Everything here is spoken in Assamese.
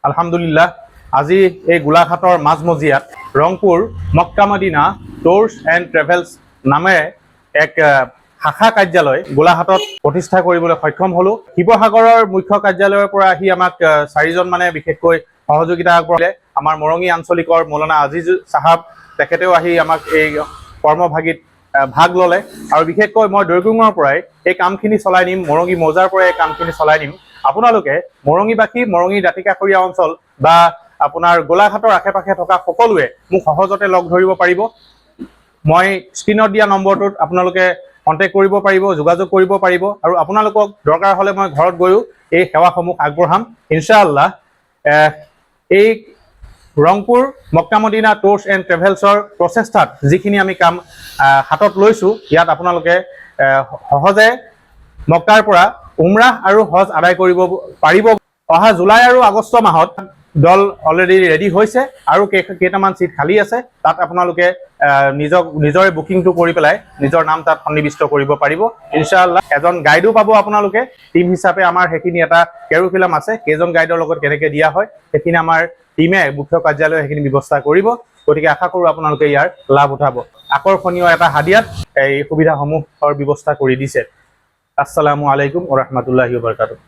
আলহামদুলিল্লাহ আজি এই গোলাঘাটৰ মাজমজিয়াত Rangpur Mecca Medina tours and travels নামেৰে এক শাখা কাৰ্যালয় গোলাঘাটত প্ৰতিষ্ঠা কৰিবলৈ সক্ষম হলো। শিৱসাগৰৰ মুখ্য কাৰ্যালয়ৰ পৰা আহি আমাক 4জন মানে বিশেষকৈ সহযোগিতা আগবঢ়ালে। আমাৰ মৰঙী আঞ্চলিকৰ মৌলানা আজিজ সাহাব তেখেতেও আহি আমাক এই কৰ্মভাগীত ভাগ ল'লে আৰু বিশেষকৈ মই দৈগুঙৰ পৰাই এই কামখিনি চলাই নিম, মৰঙী মৌজাৰ পৰাই এই কামখিনি চলাই নিম। আপোনালোকে মৰঙীবাসী, মৰঙী দাঁতিকাষৰীয়া অঞ্চল বা আপোনাৰ গোলাঘাটৰ আশে পাশে থকা সকলোৱে মোক সহজতে লগ ধৰিব পাৰিব। মই স্ক্ৰীনত দিয়া নম্বৰটোত আপোনালোকে কণ্টেক্ট কৰিব পাৰিব, যোগাযোগ কৰিব পাৰিব আৰু আপোনালোকক দৰকাৰ হ'লে মই ঘৰত গৈও এই সেৱাসমূহ আগবঢ়াম ইনশাআল্লাহ। এই Rangpur Mecca Medina tours and ট্ৰেভেলছৰ প্ৰচেষ্টাত যিখিনি আমি কাম হাতত লৈছোঁ, ইয়াত আপোনালোকে সহজে মক্কাৰ পৰা উমৰাহ আৰু হজ আদায় কৰিব পাৰিব। অহা জুলাই আৰু আগষ্ট মাহত দল অলৰেডি ৰেডি হৈছে আৰু কেইটামান চিট খালী আছে। তাত আপোনালোকে নিজৰে বুকিংটো কৰি পেলাই নিজৰ নাম তাত সন্নিৱিষ্ট কৰিব পাৰিব ইনশাআল্লাহ। এজন গাইডো পাব আপোনালোকে। টিম হিচাপে আমাৰ সেইখিনি এটা কেৰুফিলাম আছে, কেইজন গাইডৰ লগত কেনেকৈ দিয়া হয় সেইখিনি আমাৰ টিমে মুখ্য কাৰ্যালয়ে সেইখিনি ব্যৱস্থা কৰিব। গতিকে আশা কৰোঁ আপোনালোকে ইয়াৰ লাভ উঠাব। আকৰ্ষণীয় এটা হাদিয়াত এই সুবিধাসমূহৰ ব্যৱস্থা কৰি দিছে। আসসালামু আলাইকুম ওয়া ৰাহমাতুল্লাহি ওয়া বাৰাকাতুহু।